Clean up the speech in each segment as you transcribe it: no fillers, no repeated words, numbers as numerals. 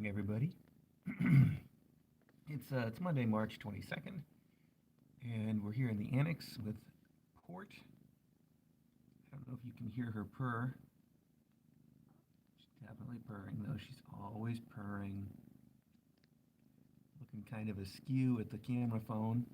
morning, everybody. It's Monday, March 22nd, and we're here in the annex with Port. I don't know if you can hear her purr. She's definitely purring, though. She's always purring, looking kind of askew at the camera phone.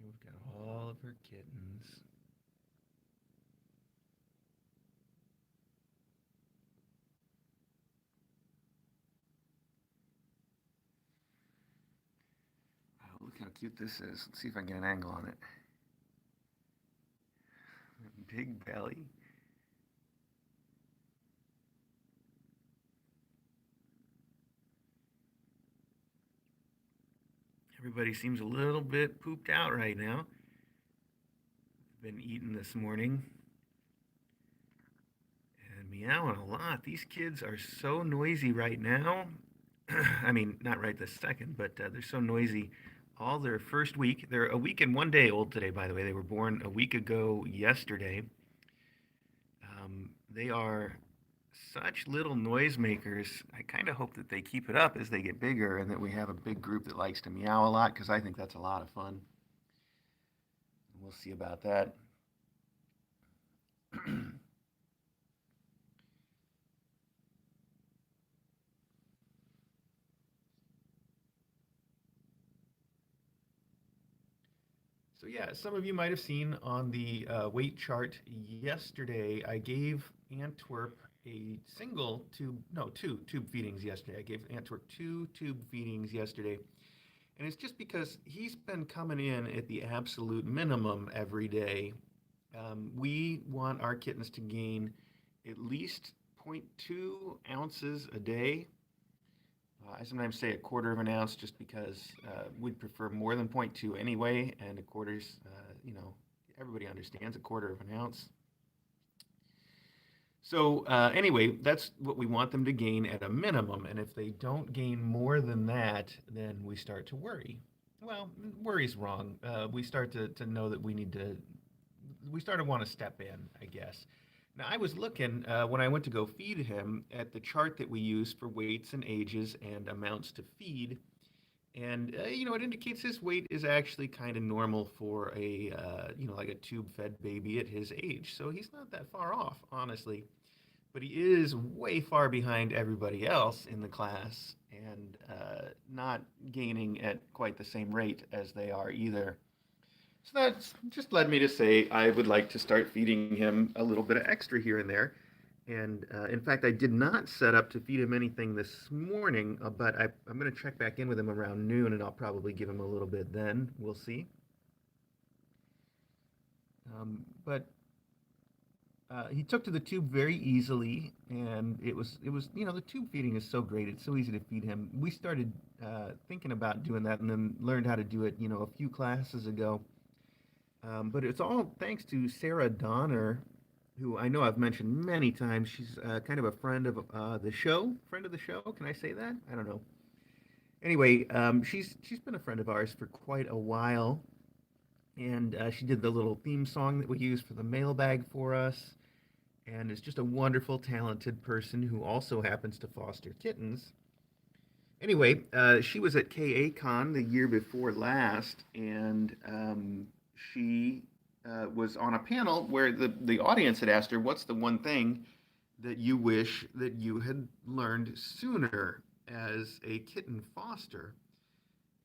We've got all of her kittens. Oh, look how cute this is. Let's see if I can get an angle on it. Big belly. Everybody seems a little bit pooped out right now. Been eating this morning and meowing a lot. These kids are so noisy right now. I mean, not right this second, but they're so noisy. All their first week, they're a week and 1 day old today, by the way. They were born a week ago yesterday. They are such little noisemakers. I kind of hope that they keep it up as they get bigger and that we have a big group that likes to meow a lot because I think that's a lot of fun. We'll see about that. So yeah, some of you might have seen on the weight chart yesterday, I gave Antwerp a single tube, no, two tube feedings yesterday. I gave Antwerp two tube feedings yesterday. And it's just because he's been coming in at the absolute minimum every day. We want our kittens to gain at least zero point 0.2 ounces a day. I sometimes say a quarter of an ounce just because we'd prefer more than 0.2 anyway, and a quarter's, everybody understands a quarter of an ounce. So anyway, that's what we want them to gain at a minimum, and if they don't gain more than that, then we start to worry. Well, worry's wrong. We start to know that we start to want to step in, I guess. Now, I was looking when I went to go feed him at the chart that we use for weights and ages and amounts to feed. And, it indicates his weight is actually kind of normal for like a tube fed baby at his age. So he's not that far off, honestly. But he is way far behind everybody else in the class and not gaining at quite the same rate as they are either. So that's just led me to say I would like to start feeding him a little bit of extra here and there. And in fact, I did not set up to feed him anything this morning, but I'm going to check back in with him around noon, and I'll probably give him a little bit then. We'll see. But he took to the tube very easily, and it was the tube feeding is so great. It's so easy to feed him. We started thinking about doing that, and then learned how to do it, a few classes ago. But it's all thanks to Sarah Donner, who I know I've mentioned many times. She's kind of a friend of the show. Friend of the show? Can I say that? I don't know. Anyway, she's been a friend of ours for quite a while, and she did the little theme song that we use for the mailbag for us, and is just a wonderful, talented person who also happens to foster kittens. Anyway, she was at KACon the year before last, and she was on a panel where the audience had asked her, "What's the one thing that you wish that you had learned sooner as a kitten foster?"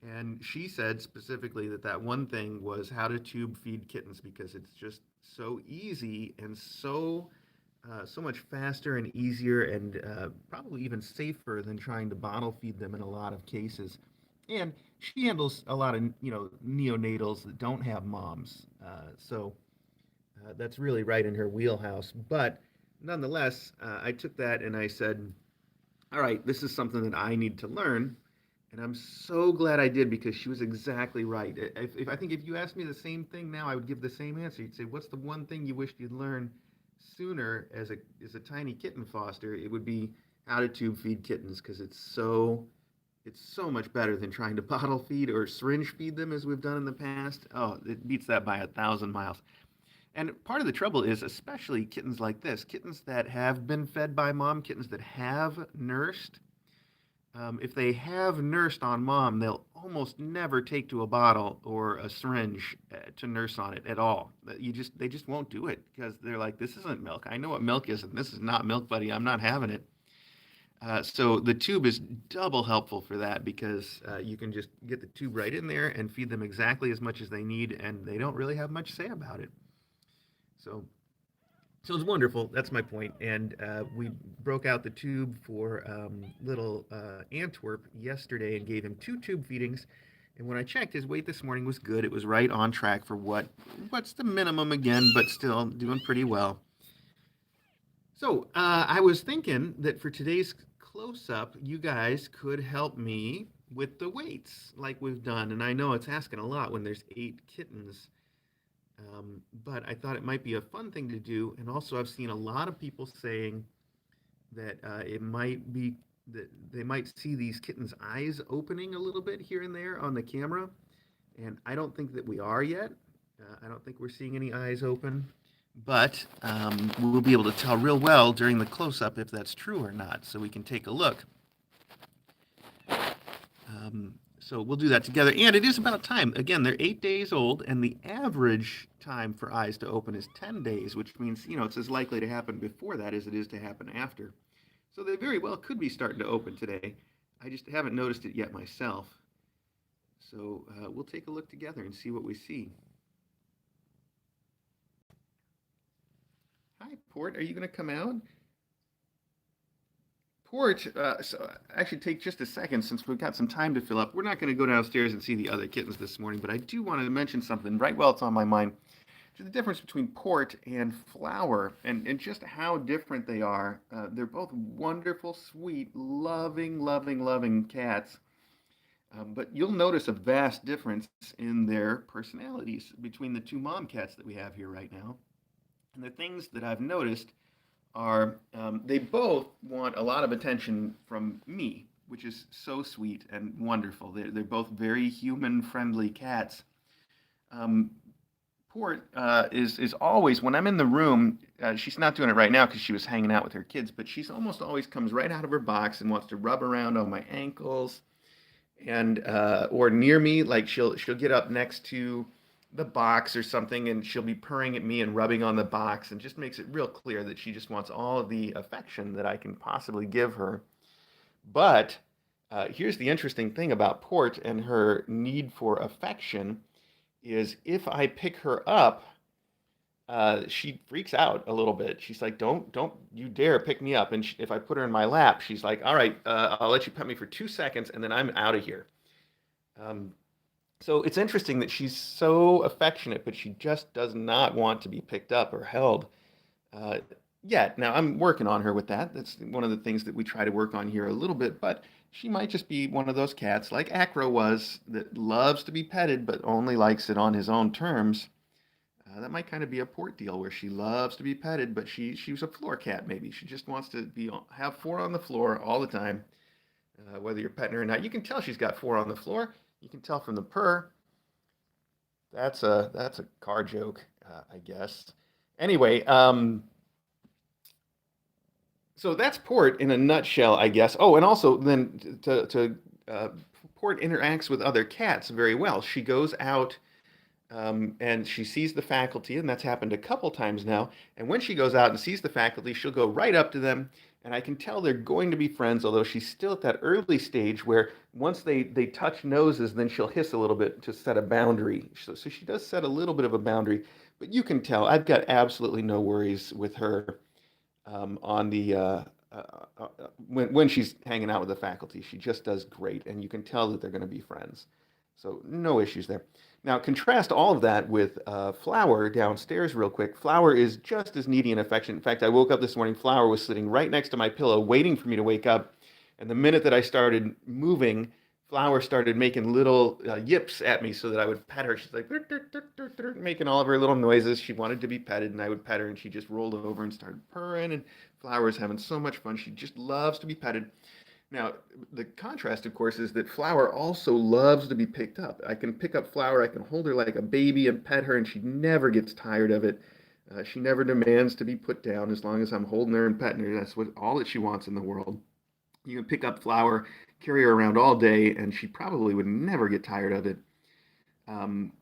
And she said specifically that one thing was how to tube feed kittens because it's just so easy and so much faster and easier and probably even safer than trying to bottle feed them in a lot of cases. And she handles a lot of neonatals that don't have moms, so that's really right in her wheelhouse. But nonetheless, I took that and I said, "All right, this is something that I need to learn." And I'm so glad I did because she was exactly right. If I think if you asked me the same thing now, I would give the same answer. You'd say, "What's the one thing you wished you'd learned sooner as a tiny kitten foster?" It would be how to tube feed kittens because it's so It's so much better than trying to bottle feed or syringe feed them as we've done in the past. Oh, it beats that by 1,000 miles. And part of the trouble is, especially kittens like this, kittens that have been fed by mom, kittens that have nursed, if they have nursed on mom, they'll almost never take to a bottle or a syringe to nurse on it at all. They just won't do it because they're like, this isn't milk. I know what milk is, and this is not milk, buddy. I'm not having it. So the tube is double helpful for that because you can just get the tube right in there and feed them exactly as much as they need, and they don't really have much to say about it. So so it's wonderful. That's my point. And we broke out the tube for little Antwerp yesterday and gave him 2 tube feedings. And when I checked, his weight this morning was good. It was right on track for what's the minimum again, but still doing pretty well. So I was thinking that for today's close up, you guys could help me with the weights like we've done. And I know it's asking a lot when there's 8 kittens. But I thought it might be a fun thing to do. And also, I've seen a lot of people saying that it might be that they might see these kittens' eyes opening a little bit here and there on the camera. And I don't think that we are yet. I don't think we're seeing any eyes open. But we'll be able to tell real well during the close up if that's true or not. So we can take a look. So we'll do that together. And it is about time. Again, they're 8 days old, and the average time for eyes to open is 10 days, which means, it's as likely to happen before that as it is to happen after. So they very well could be starting to open today. I just haven't noticed it yet myself. So we'll take a look together and see what we see. Hi, Port. Are you going to come out? Port, so actually take just a second since we've got some time to fill up. We're not going to go downstairs and see the other kittens this morning, but I do want to mention something right while it's on my mind. The difference between Port and Flower and just how different they are. They're both wonderful, sweet, loving, loving, loving cats. But you'll notice a vast difference in their personalities between the 2 mom cats that we have here right now. And the things that I've noticed are they both want a lot of attention from me, which is so sweet and wonderful. They're both very human friendly cats. Um, Port is always, when I'm in the room, she's not doing it right now because she was hanging out with her kids, but she's almost always comes right out of her box and wants to rub around on my ankles and or near me, like she'll get up next to the box or something and she'll be purring at me and rubbing on the box and just makes it real clear that she just wants all of the affection that I can possibly give her. But here's the interesting thing about Port and her need for affection is if I pick her up, she freaks out a little bit. She's like, don't you dare pick me up. And if I put her in my lap, she's like, all right, I'll let you pet me for 2 seconds and then I'm out of here. Um, so it's interesting that she's so affectionate, but she just does not want to be picked up or held uh, yet. Now I'm working on her with that. That's one of the things that we try to work on here a little bit, but she might just be one of those cats like Acro was that loves to be petted, but only likes it on his own terms. That might kind of be a Port deal where she loves to be petted, but she was a floor cat maybe. She just wants to have 4 on the floor all the time, whether you're petting her or not. You can tell she's got 4 on the floor. You can tell from the purr. That's a car joke, I guess. Anyway, so that's Port in a nutshell, I guess. Oh, and also then Port interacts with other cats very well. She goes out and she sees the faculty, and that's happened a couple times now. And when she goes out and sees the faculty, she'll go right up to them, and I can tell they're going to be friends, although she's still at that early stage where once they touch noses, then she'll hiss a little bit to set a boundary. So she does set a little bit of a boundary, but you can tell I've got absolutely no worries with her on the when she's hanging out with the faculty. She just does great, and you can tell that they're going to be friends. So no issues there. Now contrast all of that with Flower downstairs real quick. Flower is just as needy and affectionate. In fact, I woke up this morning, Flower was sitting right next to my pillow waiting for me to wake up. And the minute that I started moving, Flower started making little yips at me so that I would pet her. She's like, making all of her little noises. She wanted to be petted, and I would pet her, and she just rolled over and started purring. And Flower is having so much fun. She just loves to be petted. Now, the contrast, of course, is that Flower also loves to be picked up. I can pick up Flower, I can hold her like a baby and pet her, and she never gets tired of it. She never demands to be put down as long as I'm holding her and petting her. That's what all that she wants in the world. You can pick up Flower, carry her around all day, and she probably would never get tired of it. Um,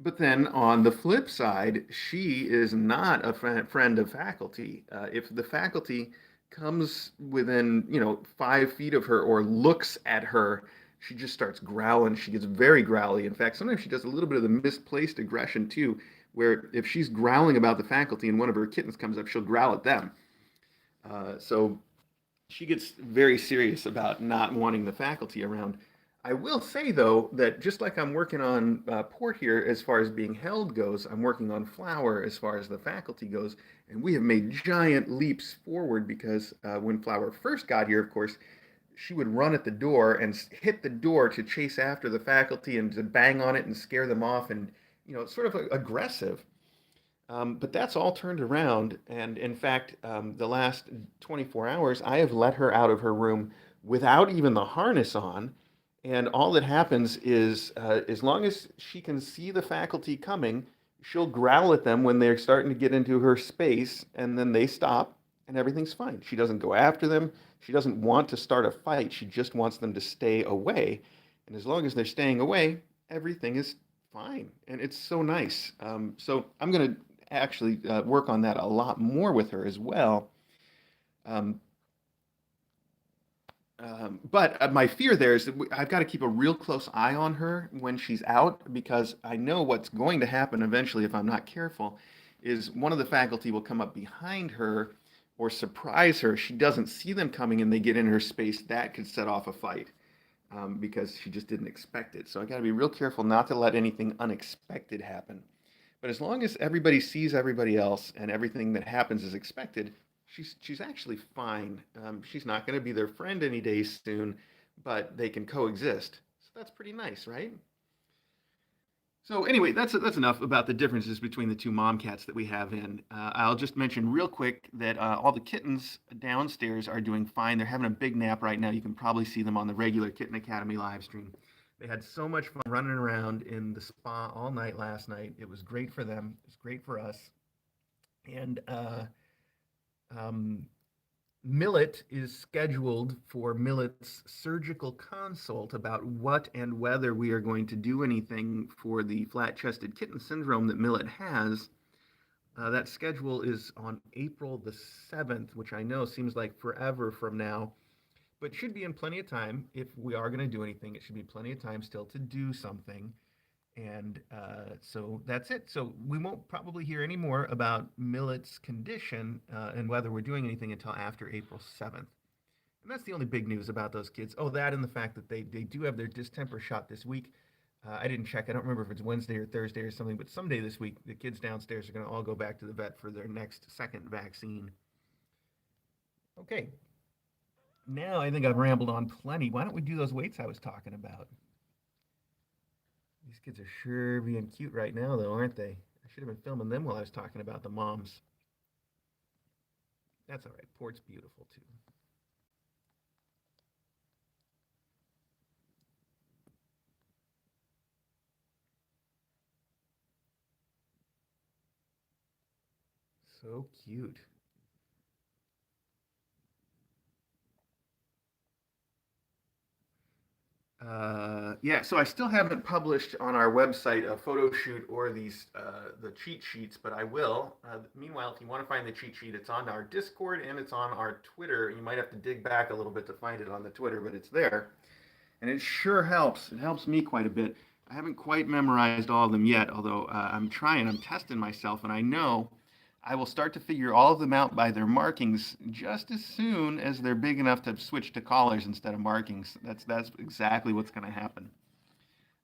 but then on the flip side, she is not a friend of faculty. If the faculty comes within, 5 feet of her or looks at her, she just starts growling. She gets very growly. In fact, sometimes she does a little bit of the misplaced aggression too, where if she's growling about the faculty and one of her kittens comes up, she'll growl at them. So she gets very serious about not wanting the faculty around. I will say, though, that just like I'm working on Port here as far as being held goes, I'm working on Flower as far as the faculty goes. And we have made giant leaps forward because when Flower first got here, of course, she would run at the door and hit the door to chase after the faculty and to bang on it and scare them off and, sort of aggressive. But that's all turned around. And in fact, the last 24 hours, I have let her out of her room without even the harness on. And all that happens is, as long as she can see the faculty coming, she'll growl at them when they're starting to get into her space, and then they stop, and everything's fine. She doesn't go after them. She doesn't want to start a fight. She just wants them to stay away. And as long as they're staying away, everything is fine. And it's so nice. So I'm going to actually work on that a lot more with her as well. Um, but my fear there is that I've got to keep a real close eye on her when she's out because I know what's going to happen eventually if I'm not careful is one of the faculty will come up behind her or surprise her. She doesn't see them coming and they get in her space. That could set off a fight because she just didn't expect it. So I got to be real careful not to let anything unexpected happen. But as long as everybody sees everybody else and everything that happens is expected, she's actually fine. She's not going to be their friend any day soon, but they can coexist. So that's pretty nice, right? So anyway, that's enough about the differences between the two mom cats that we have in. I'll just mention real quick that all the kittens downstairs are doing fine. They're having a big nap right now. You can probably see them on the regular Kitten Academy live stream. They had so much fun running around in the spa all night last night. It was great for them. It was great for us. And um, Millet is scheduled for Millet's surgical consult about what and whether we are going to do anything for the flat-chested kitten syndrome that Millet has. That schedule is on April the 7th, which I know seems like forever from now, but should be in plenty of time. If we are going to do anything, it should be plenty of time still to do something. And so that's it. So we won't probably hear any more about Millet's condition and whether we're doing anything until after April 7th. And that's the only big news about those kids. Oh, that and the fact that they do have their distemper shot this week. I didn't check. I don't remember if it's Wednesday or Thursday or something, but someday this week, the kids downstairs are going to all go back to the vet for their next second vaccine. Okay. Now I think I've rambled on plenty. Why don't we do those weights I was talking about? These kids are sure being cute right now, though, aren't they? I should have been filming them while I was talking about the moms. That's all right. Port's beautiful, too. So cute. Yeah, so I still haven't published on our website a photo shoot or the cheat sheets, but I will. Meanwhile, if you want to find the cheat sheet, it's on our Discord and it's on our Twitter. You might have to dig back a little bit to find it on the Twitter, but it's there, and it sure helps. It helps me quite a bit. I haven't quite memorized all of them yet, although I'm trying. I'm testing myself, and I know I will start to figure all of them out by their markings just as soon as they're big enough to switch to collars instead of markings. That's exactly what's going to happen.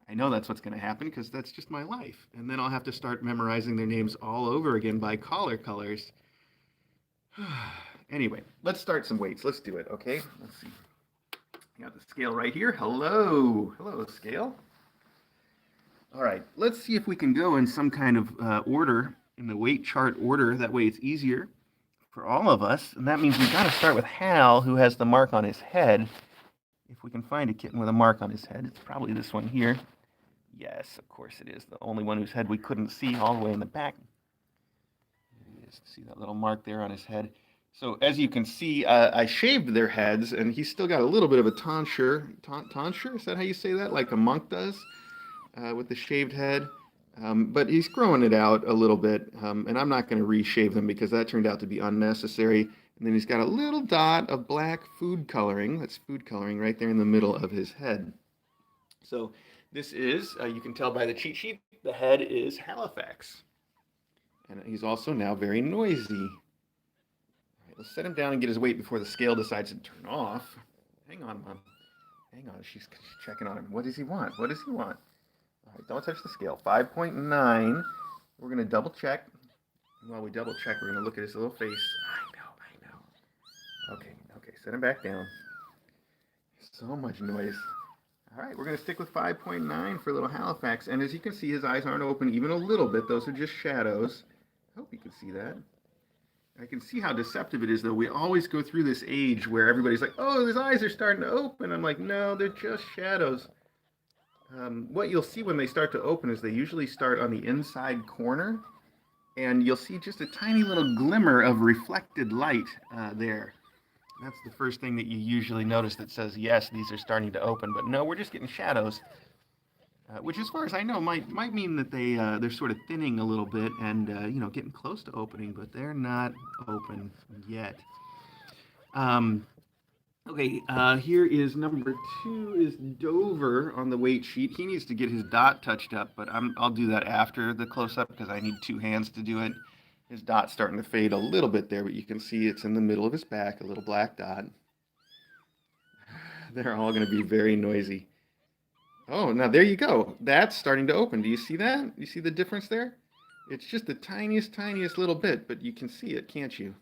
I know that's what's going to happen because that's just my life. And then I'll have to start memorizing their names all over again by collar colors. Anyway, let's start some weights. Let's do it, okay? Let's see. I got the scale right here. Hello. Hello, scale. All right, let's see if we can go in some kind of order, in the weight chart order. That way it's easier for all of us. And that means we've got to start with Hal, who has the mark on his head. If we can find a kitten with a mark on his head, it's probably this one here. Yes, of course it is. The only one whose head we couldn't see all the way in the back. There he is. See that little mark there on his head? So as you can see, I shaved their heads, and he's still got a little bit of a tonsure. Tonsure? Is that how you say that? Like a monk does, with the shaved head. But he's growing it out a little bit, and I'm not going to reshave them because that turned out to be unnecessary. And then he's got a little dot of black food coloring. That's food coloring right there in the middle of his head. So this is, you can tell by the cheat sheet, the head is Halifax. And he's also now very noisy. All right, let's set him down and get his weight before the scale decides to turn off. Hang on, Mom. Hang on, she's checking on him. What does he want? What does he want? All right, don't touch the scale. 5.9. We're going to double check. While we double check, we're going to look at his little face. I know. Okay, set him back down. So much noise. All right, we're going to stick with 5.9 for little Halifax. And as you can see, his eyes aren't open even a little bit. Those are just shadows. I hope you can see that. I can see how deceptive it is, though. We always go through this age where everybody's like, oh, his eyes are starting to open. I'm like, no, they're just shadows. What you'll see when they start to open is they usually start on the inside corner. And you'll see just a tiny little glimmer of reflected light there. That's the first thing that you usually notice that says, yes, these are starting to open. But no, we're just getting shadows, which as far as I know might mean that they're sort of thinning a little bit and, getting close to opening, but they're not open yet. Okay, here is number 2 is Dover on the weight sheet. He needs to get his dot touched up, but I'll do that after the close-up because I need 2 hands to do it. His dot's starting to fade a little bit there, but you can see it's in the middle of his back, a little black dot. They're all going to be very noisy. Oh, now there you go. That's starting to open. Do you see that? You see the difference there? It's just the tiniest little bit, but you can see it, can't you?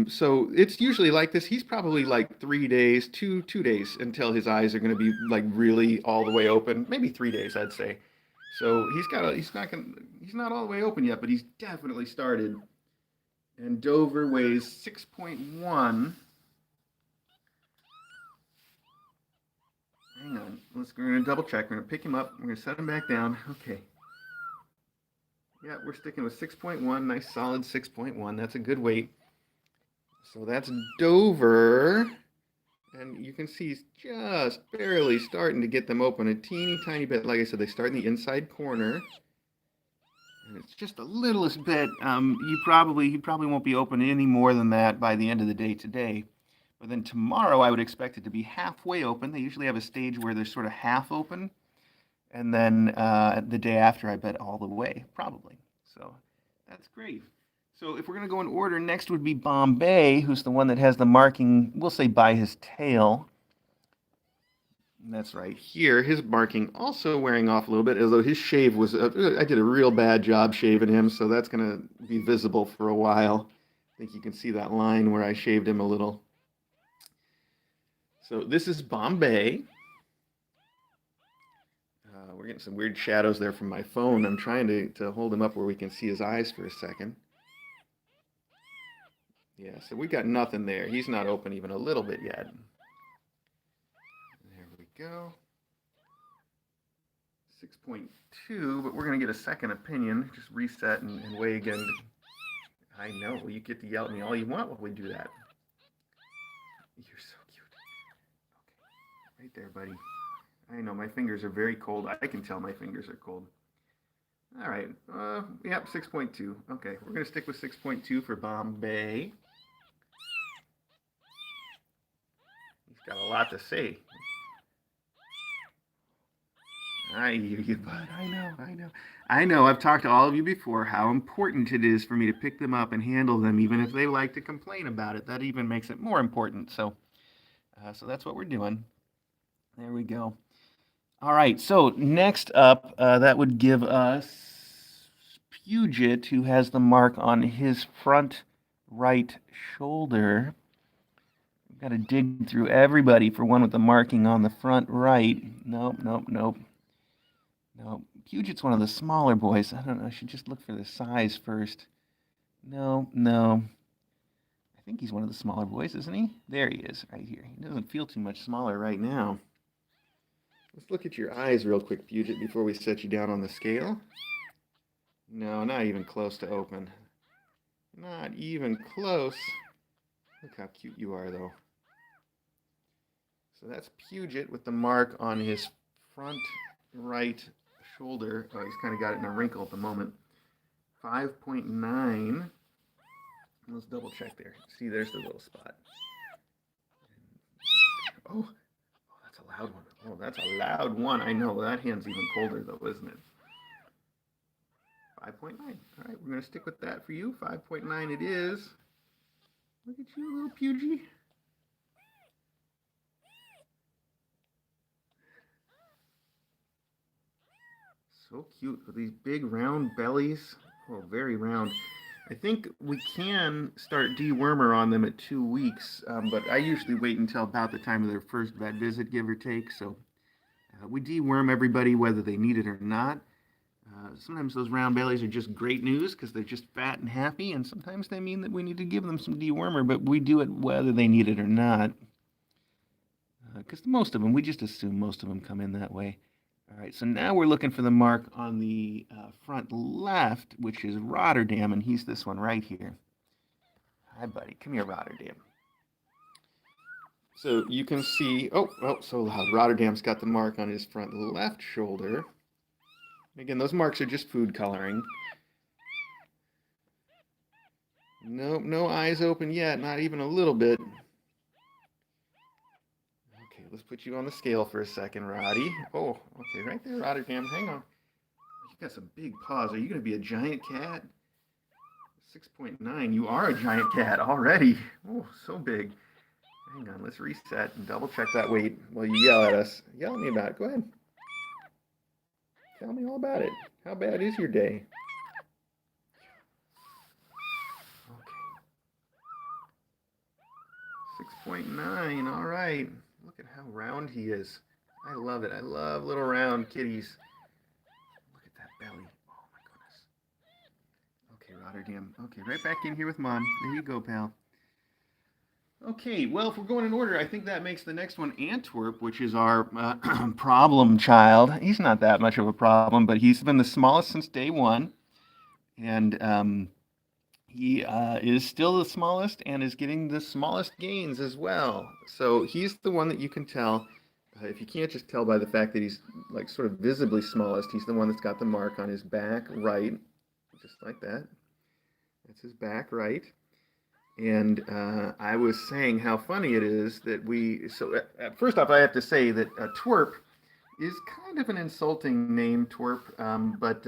So it's usually like this. He's probably like 3 days, two days until his eyes are going to be like really all the way open. Maybe 3 days, I'd say. So he's not all the way open yet, but he's definitely started. And Dover weighs 6.1. Hang on, we're going to double check. We're going to pick him up. We're going to set him back down. Okay. Yeah, we're sticking with 6.1. Nice solid 6.1. That's a good weight. So that's Dover. And you can see he's just barely starting to get them open a teeny tiny bit. Like I said, they start in the inside corner. And it's just the littlest bit. He probably won't be open any more than that by the end of the day today. But then tomorrow I would expect it to be halfway open. They usually have a stage where they're sort of half open. And then the day after, I bet all the way, probably. So that's great. So if we're going to go in order, next would be Bombay, who's the one that has the marking, we'll say, by his tail. And that's right here. His marking also wearing off a little bit, although his shave was, I did a real bad job shaving him, so that's going to be visible for a while. I think you can see that line where I shaved him a little. So this is Bombay. We're getting some weird shadows there from my phone. I'm trying to hold him up where we can see his eyes for a second. Yeah, so we got nothing there. He's not open even a little bit yet. There we go. 6.2, but we're going to get a second opinion. Just reset and weigh again. I know. Well, you get to yell at me all you want while we do that. You're so cute. Okay, right there, buddy. I know, my fingers are very cold. I can tell my fingers are cold. All right. Yep, 6.2. Okay, we're going to stick with 6.2 for Bombay. He's got a lot to say. I hear you, bud. I know. I've talked to all of you before how important it is for me to pick them up and handle them, even if they like to complain about it. That even makes it more important. So that's what we're doing. There we go. All right, so next up, that would give us Puget, who has the mark on his front right shoulder. We've got to dig through everybody for one with the marking on the front right. Nope. No, Puget's one of the smaller boys. I don't know, I should just look for the size first. No. I think he's one of the smaller boys, isn't he? There he is, right here. He doesn't feel too much smaller right now. Let's look at your eyes real quick, Puget, before we set you down on the scale. No, not even close to open. Not even close. Look how cute you are, though. So that's Puget with the mark on his front right shoulder. Oh, he's kind of got it in a wrinkle at the moment. 5.9. Let's double check there. See, there's the little spot. Oh, that's a loud one. Oh, that's a loud one. I know. That hand's even colder, though, isn't it? 5.9. All right, we're going to stick with that for you. 5.9 it is. Look at you, little Pugie. So cute with these big round bellies. Oh, very round. I think we can start dewormer on them at 2 weeks, but I usually wait until about the time of their first vet visit, give or take. So we deworm everybody whether they need it or not. Sometimes those round bellies are just great news because they're just fat and happy, and sometimes they mean that we need to give them some dewormer, but we do it whether they need it or not. Because most of them, we just assume most of them come in that way. All right, so now we're looking for the mark on the front left, which is Rotterdam, and he's this one right here. Hi, buddy. Come here, Rotterdam. So you can see, oh, so loud. Rotterdam's got the mark on his front left shoulder. Again, those marks are just food coloring. Nope, no eyes open yet, not even a little bit. Okay, let's put you on the scale for a second, Roddy. Oh, okay, right there, Rotterdam. Hang on. You've got some big paws. Are you going to be a giant cat? 6.9. You are a giant cat already. Oh, so big. Hang on, let's reset and double check that weight while you yell at us. Yell at me about it. Go ahead. Tell me all about it. How bad is your day? Okay. 6.9. All right. Look at how round he is. I love it. I love little round kitties. Look at that belly. Oh my goodness. Okay, Rotterdam. Okay, right back in here with Mom. There you go, pal. Okay, well, if we're going in order, I think that makes the next one Antwerp, which is our problem child. He's not that much of a problem, but he's been the smallest since day one. And he is still the smallest and is getting the smallest gains as well. So he's the one that you can tell. If you can't just tell by the fact that he's like sort of visibly smallest, he's the one that's got the mark on his back right, just like that. That's his back right. And I was saying how funny it is that first off, I have to say that twerp is kind of an insulting name, twerp, but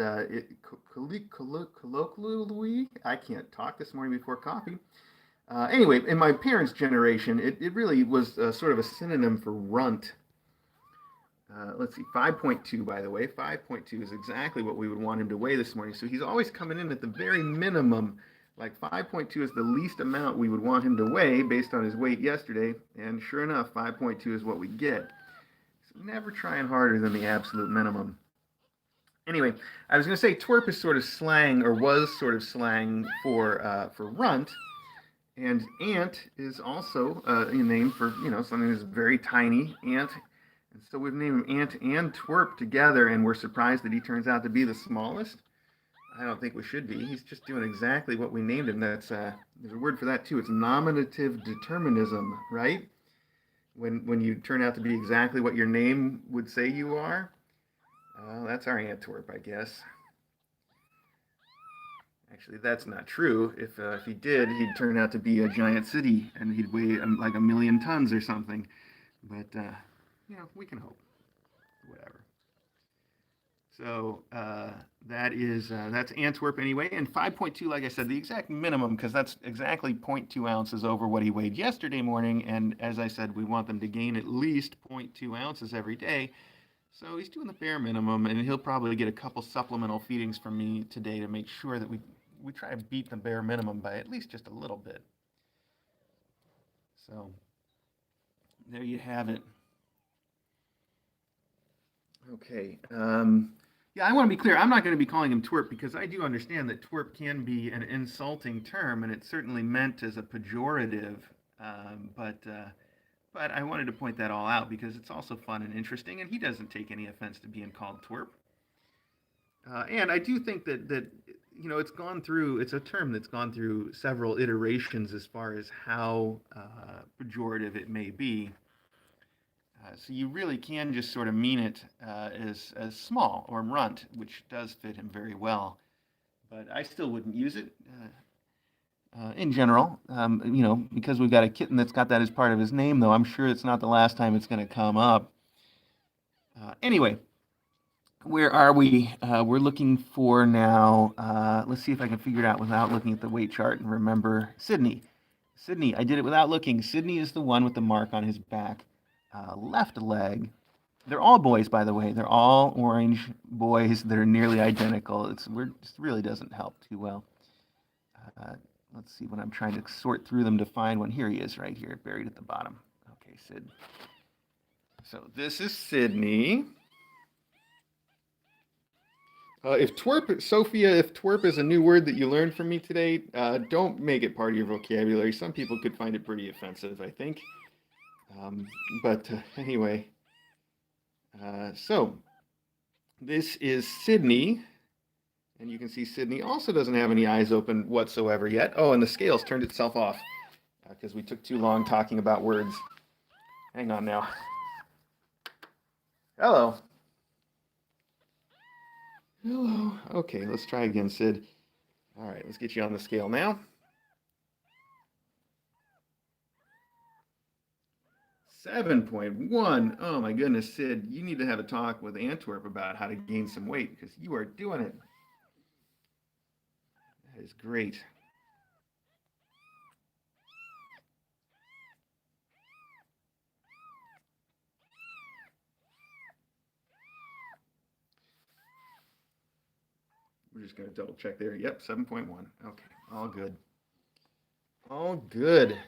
colloquially, I can't talk this morning before coffee. Anyway, in my parents' generation, it really was sort of a synonym for runt. Let's see, 5.2, by the way. 5.2 is exactly what we would want him to weigh this morning. So he's always coming in at the very minimum. Like 5.2 is the least amount we would want him to weigh based on his weight yesterday. And sure enough, 5.2 is what we get. So never trying harder than the absolute minimum. Anyway, I was going to say twerp is sort of slang, or was sort of slang for runt. And ant is also a name for, something that's very tiny, ant. And so we've named him Ant and Twerp together, and we're surprised that he turns out to be the smallest. I don't think we should be. He's just doing exactly what we named him. That's there's a word for that too. It's nominative determinism, right? When you turn out to be exactly what your name would say you are. That's our Ant Twerp, I guess. Actually, that's not true. If he did, he'd turn out to be a giant city, and he'd weigh like 1,000,000 tons or something. But we can hope. Whatever. So that's Antwerp anyway, and 5.2, like I said, the exact minimum, because that's exactly 0.2 ounces over what he weighed yesterday morning. And as I said, we want them to gain at least 0.2 ounces every day. So he's doing the bare minimum, and he'll probably get a couple supplemental feedings from me today to make sure that we try to beat the bare minimum by at least just a little bit. So there you have it. Okay. Yeah, I want to be clear. I'm not going to be calling him twerp because I do understand that twerp can be an insulting term, and it's certainly meant as a pejorative. Um, but uh, but I wanted to point that all out because it's also fun and interesting, and he doesn't take any offense to being called twerp. And I do think that it's gone through. It's a term that's gone through several iterations as far as how pejorative it may be. So you really can just sort of mean it as small or runt, which does fit him very well. But I still wouldn't use it in general. Because we've got a kitten that's got that as part of his name, though. I'm sure it's not the last time it's going to come up. Anyway, where are we? We're looking for now. Let's see if I can figure it out without looking at the weight chart and remember Sydney. Sydney, I did it without looking. Sydney is the one with the mark on his back, left leg. They're all boys, by the way. They're all orange boys that are nearly identical. It really doesn't help too well. Uh, let's see when I'm trying to sort through them to find one. Here he is, right here, buried at the bottom. Okay, Sid. So this is Sydney. If twerp is a new word that you learned from me today, don't make it part of your vocabulary. Some people could find it pretty offensive, I think. Anyway, so this is Sydney, and you can see Sydney also doesn't have any eyes open whatsoever yet. Oh, and the scales turned itself off because we took too long talking about words. Hang on now. Hello. Hello. Okay, let's try again, Sid. All right, let's get you on the scale now. 7.1. Oh my goodness, Sid, you need to have a talk with Antwerp about how to gain some weight because you are doing it. That is great. We're just going to double check there. Yep, 7.1. Okay, all good. All good.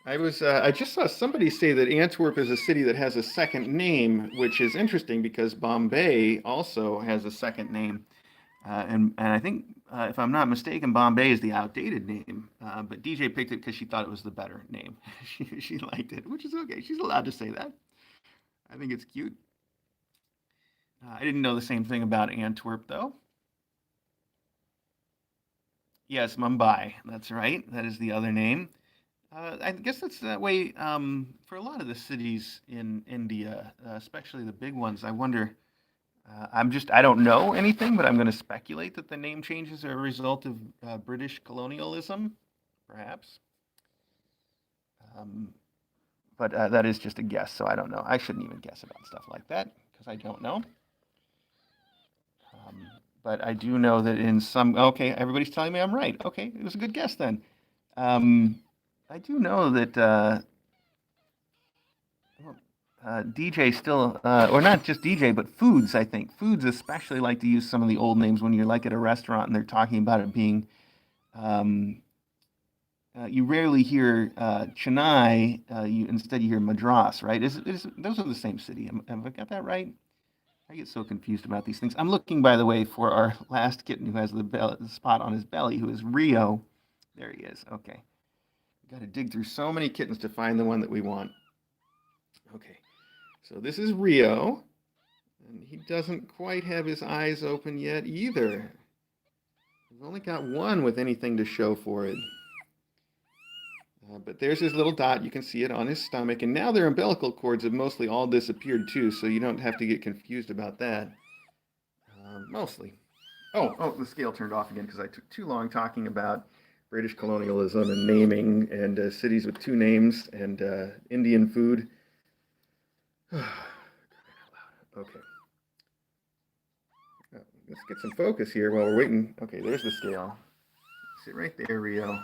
I just saw somebody say that Antwerp is a city that has a second name, which is interesting because Bombay also has a second name. And I think, if I'm not mistaken, Bombay is the outdated name. But DJ picked it because she thought it was the better name. She liked it, which is okay. She's allowed to say that. I think it's cute. I didn't know the same thing about Antwerp, though. Yes, Mumbai. That's right. That is the other name. I guess that's that way for a lot of the cities in India, especially the big ones. I wonder. I don't know anything, but I'm going to speculate that the name changes are a result of British colonialism, perhaps. Um, but that is just a guess, so I don't know. I shouldn't even guess about stuff like that because I don't know. Um, but I do know that in some. Okay, everybody's telling me I'm right. Okay, it was a good guess then. Um, I do know that DJ still, or not just DJ, but Foods, I think. Foods especially like to use some of the old names when you're like at a restaurant and they're talking about it being. Um, you rarely hear Chennai, instead you hear Madras, right? Those are the same city. Have I got that right? I get so confused about these things. I'm looking, by the way, for our last kitten who has the spot on his belly, who is Rio. There he is. Okay. Got to dig through so many kittens to find the one that we want. Okay. So this is Rio, and he doesn't quite have his eyes open yet either. We've only got one with anything to show for it. But there's his little dot. You can see it on his stomach. And now their umbilical cords have mostly all disappeared too, so you don't have to get confused about that. Mostly. Oh, the scale turned off again because I took too long talking about British colonialism and naming and cities with two names and Indian food. Okay. Let's get some focus here while we're waiting. Okay, there's the scale. Sit right there, Rio.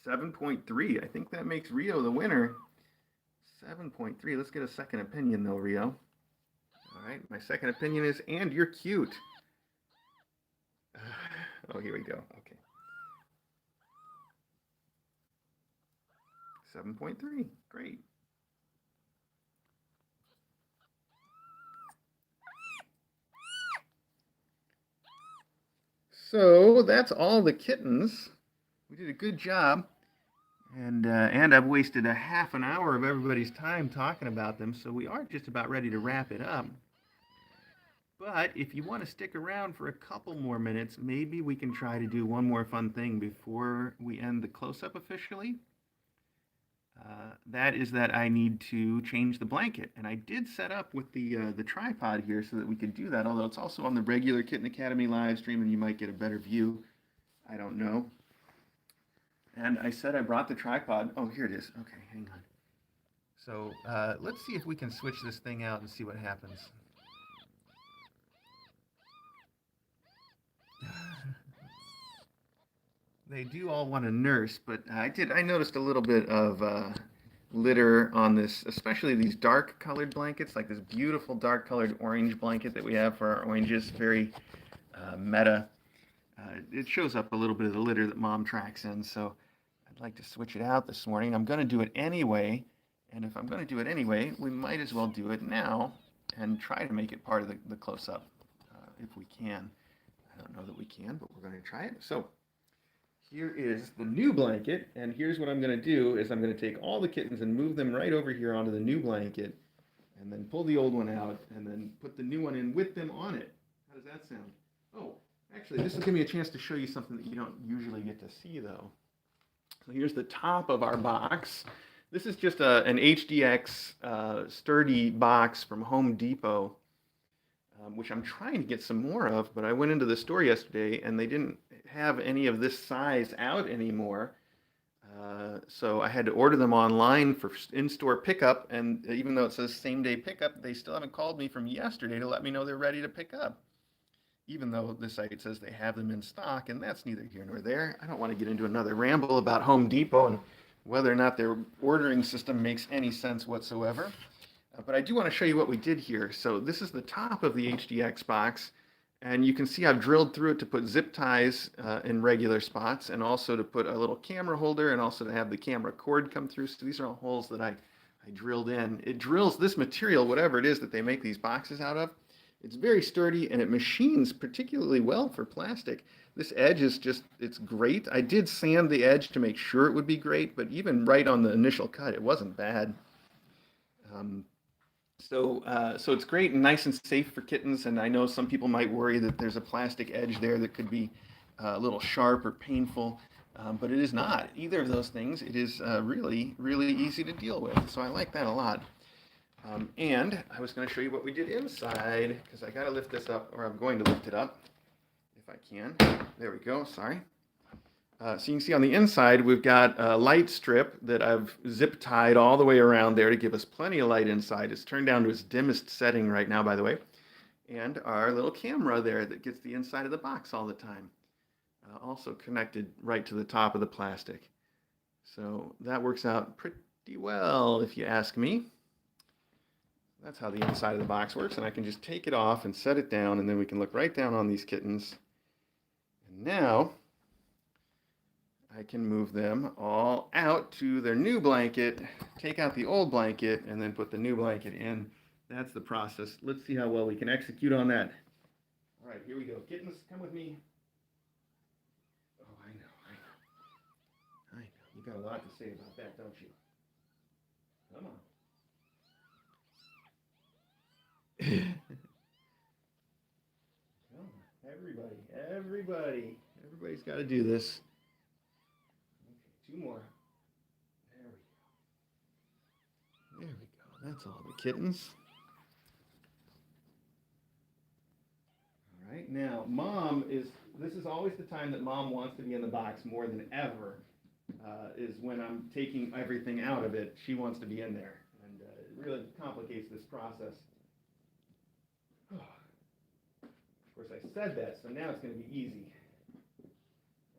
7.3. I think that makes Rio the winner. 7.3. Let's get a second opinion, though, Rio. All right, my second opinion is, and you're cute. Oh, here we go. Okay. 7.3. Great. So that's all the kittens. We did a good job. And I've wasted a half an hour of everybody's time talking about them, so we are just about ready to wrap it up. But if you want to stick around for a couple more minutes, maybe we can try to do one more fun thing before we end the close-up officially. That is that I need to change the blanket, and I did set up with the tripod here so that we could do that. Although it's also on the regular Kitten Academy live stream, and you might get a better view. I don't know. And I said I brought the tripod. Oh, here it is. Okay, hang on. So let's see if we can switch this thing out and see what happens. They do all want to nurse, but I noticed a little bit of litter on this, especially these dark colored blankets, like this beautiful dark colored orange blanket that we have for our oranges, very meta. It shows up a little bit of the litter that Mom tracks in, so I'd like to switch it out this morning. I'm going to do it anyway, and if I'm going to do it anyway, we might as well do it now and try to make it part of the close-up if we can. I don't know that we can, but we're going to try it. So here is the new blanket, and here's what I'm going to do is I'm going to take all the kittens and move them right over here onto the new blanket, and then pull the old one out, and then put the new one in with them on it. How does that sound? Oh, actually, this will give me a chance to show you something that you don't usually get to see, though. So here's the top of our box. This is just an HDX sturdy box from Home Depot, which I'm trying to get some more of, but I went into the store yesterday and they didn't have any of this size out anymore. So I had to order them online for in-store pickup, and even though it says same-day pickup, they still haven't called me from yesterday to let me know they're ready to pick up, even though the site says they have them in stock, and that's neither here nor there. I don't want to get into another ramble about Home Depot and whether or not their ordering system makes any sense whatsoever. But I do want to show you what we did here. So this is the top of the HDX box, and you can see I've drilled through it to put zip ties in regular spots, and also to put a little camera holder, and also to have the camera cord come through. So these are all holes that I drilled in. It drills this material, whatever it is that they make these boxes out of. It's very sturdy, and it machines particularly well for plastic. This edge is just, it's great. I did sand the edge to make sure it would be great, but even right on the initial cut, it wasn't bad. So it's great and nice and safe for kittens, and I know some people might worry that there's a plastic edge there that could be a little sharp or painful, but it is not. Either of those things. It is really, really easy to deal with, so I like that a lot. And I was going to show you what we did inside, because I got to lift this up, or I'm going to lift it up, if I can. There we go, sorry. So you can see on the inside, we've got a light strip that I've zip tied all the way around there to give us plenty of light inside. It's turned down to its dimmest setting right now, by the way. And our little camera there that gets the inside of the box all the time. Also connected right to the top of the plastic. So that works out pretty well, if you ask me. That's how the inside of the box works, and I can just take it off and set it down, and then we can look right down on these kittens. And now I can move them all out to their new blanket, take out the old blanket, and then put the new blanket in. That's the process. Let's see how well we can execute on that. All right, here we go. Kittens, come with me. Oh, I know. You got a lot to say about that, don't you? Come on. Come on, everybody's got to do this. Okay, 2 more. There we go. That's all the kittens. All right, now this is always the time that Mom wants to be in the box more than ever, is when I'm taking everything out of it. She wants to be in there, and it really complicates this process. Of course, I said that, so now it's going to be easy.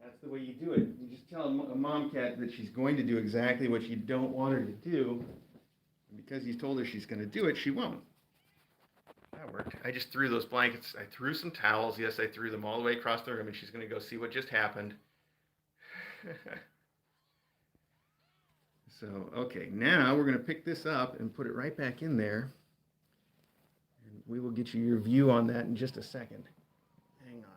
That's the way you do it. You just tell a mom cat that she's going to do exactly what you don't want her to do, and because you told her she's going to do it, she won't. That worked. I just threw those blankets. I threw some towels. Yes, I threw them all the way across the room, and she's going to go see what just happened. So, okay, now we're going to pick this up and put it right back in there. We will get you your view on that in just a second. Hang on.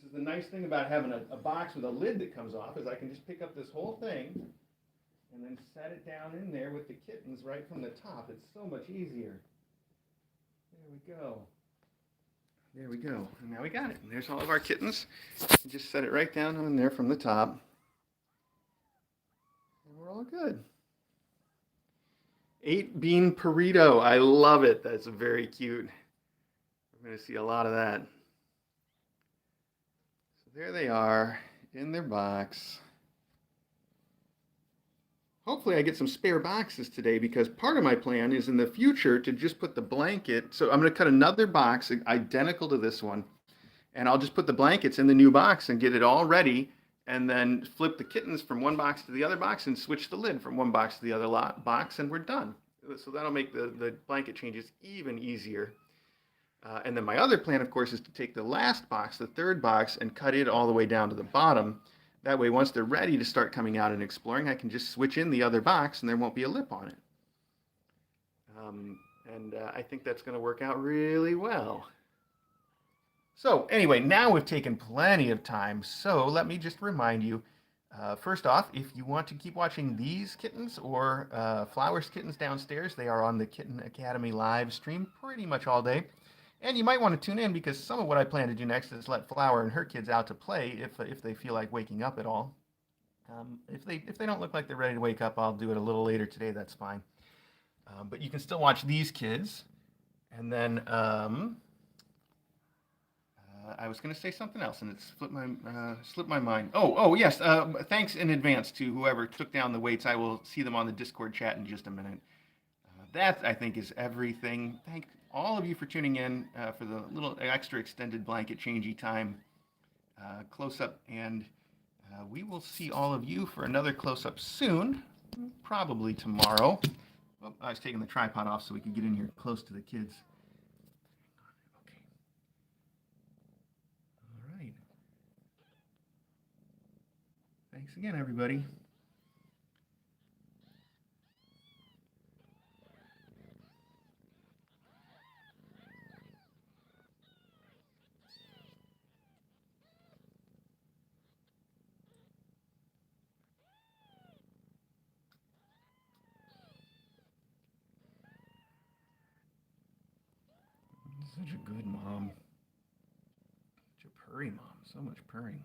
is the nice thing about having a box with a lid that comes off, is I can just pick up this whole thing and then set it down in there with the kittens right from the top. It's so much easier. There we go. There we go. And now we got it. And there's all of our kittens. You just set it right down in there from the top. And we're all good. 8-bean burrito. I love it. That's very cute. We're going to see a lot of that. So there they are in their box. Hopefully I get some spare boxes today, because part of my plan is in the future to just put the blanket. So I'm going to cut another box identical to this one, and I'll just put the blankets in the new box and get it all ready, and then flip the kittens from one box to the other box and switch the lid from one box to the other box, and we're done. So that'll make the blanket changes even easier. And then my other plan, of course, is to take the last box, the third box, and cut it all the way down to the bottom. That way, once they're ready to start coming out and exploring, I can just switch in the other box and there won't be a lip on it. I think that's going to work out really well. So anyway, now we've taken plenty of time, so let me just remind you, first off, if you want to keep watching these kittens or Flower's kittens downstairs, they are on the Kitten Academy live stream pretty much all day. And you might want to tune in, because some of what I plan to do next is let Flower and her kids out to play if they feel like waking up at all. If they don't look like they're ready to wake up, I'll do it a little later today. That's fine. But you can still watch these kids. And then I was going to say something else, and it slipped my mind. Oh yes. Thanks in advance to whoever took down the weights. I will see them on the Discord chat in just a minute. That, I think, is everything. Thank all of you for tuning in for the little extra extended blanket changey time close-up, and we will see all of you for another close-up soon, probably tomorrow. Oh, I was taking the tripod off so we could get in here close to the kids. Okay. All right. Thanks again, everybody. Such a good mom. Such a purry mom. So much purring.